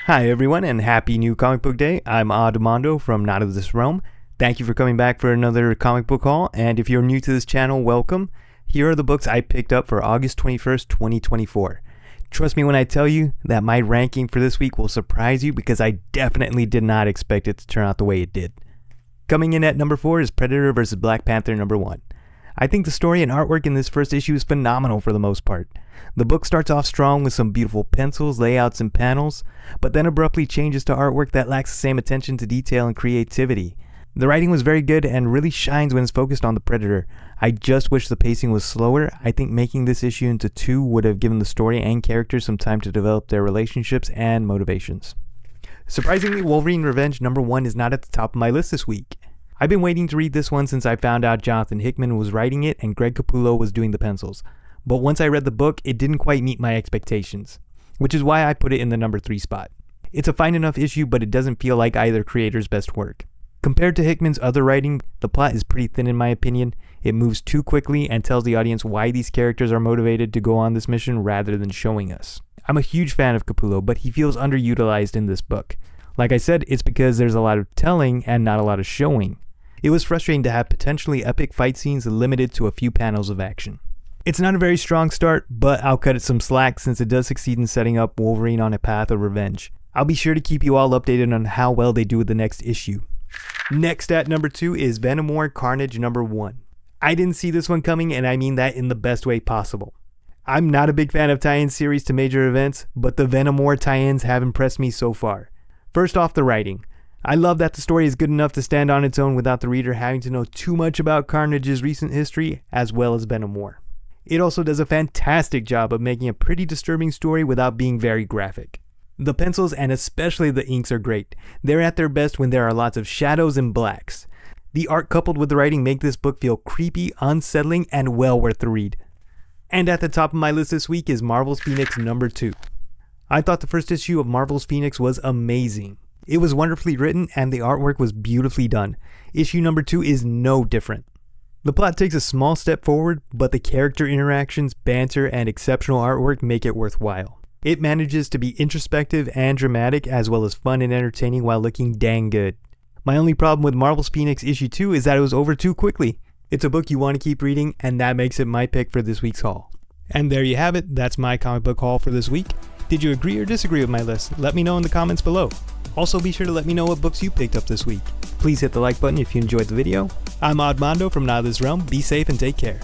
Hi everyone, and happy new comic book day. I'm Adamando from Not of This Realm. Thank you for coming back for another comic book haul, and if you're new to this channel, welcome. Here are the books I picked up for August 21st, 2024. Trust me when I tell you that my ranking for this week will surprise you because I definitely did not expect it to turn out the way it did. Coming in at number 4 is Predator vs. Black Panther number 1. I think the story and artwork in this first issue is phenomenal for the most part. The book starts off strong with some beautiful pencils, layouts, and panels, but then abruptly changes to artwork that lacks the same attention to detail and creativity. The writing was very good and really shines when it's focused on the Predator. I just wish the pacing was slower. I think making this issue into 2 would have given the story and characters some time to develop their relationships and motivations. Surprisingly, Wolverine Revenge number 1 is not at the top of my list this week. I've been waiting to read this one since I found out Jonathan Hickman was writing it and Greg Capullo was doing the pencils. But once I read the book, it didn't quite meet my expectations, which is why I put it in the number 3 spot. It's a fine enough issue, but it doesn't feel like either creator's best work. Compared to Hickman's other writing, the plot is pretty thin in my opinion. It moves too quickly and tells the audience why these characters are motivated to go on this mission rather than showing us. I'm a huge fan of Capullo, but he feels underutilized in this book. Like I said, it's because there's a lot of telling and not a lot of showing. It was frustrating to have potentially epic fight scenes limited to a few panels of action. It's not a very strong start, but I'll cut it some slack since it does succeed in setting up Wolverine on a path of revenge. I'll be sure to keep you all updated on how well they do with the next issue. Next at number 2 is Venom War Carnage number 1. I didn't see this one coming, and I mean that in the best way possible. I'm not a big fan of tie-in series to major events, but the Venom War tie-ins have impressed me so far. First off, the writing. I love that the story is good enough to stand on its own without the reader having to know too much about Carnage's recent history as well as Venom War. It also does a fantastic job of making a pretty disturbing story without being very graphic. The pencils and especially the inks are great. They're at their best when there are lots of shadows and blacks. The art coupled with the writing make this book feel creepy, unsettling, and well worth the read. And at the top of my list this week is Marvel's Phoenix number 2. I thought the first issue of Marvel's Phoenix was amazing. It was wonderfully written and the artwork was beautifully done. Issue number 2 is no different. The plot takes a small step forward, but the character interactions, banter, and exceptional artwork make it worthwhile. It manages to be introspective and dramatic as well as fun and entertaining while looking dang good. My only problem with Marvel's Phoenix issue 2 is that it was over too quickly. It's a book you want to keep reading, and that makes it my pick for this week's haul. And there you have it, that's my comic book haul for this week. Did you agree or disagree with my list? Let me know in the comments below. Also be sure to let me know what books you picked up this week. Please hit the like button if you enjoyed the video. I'm Admando from Not of This Realm. Be safe and take care.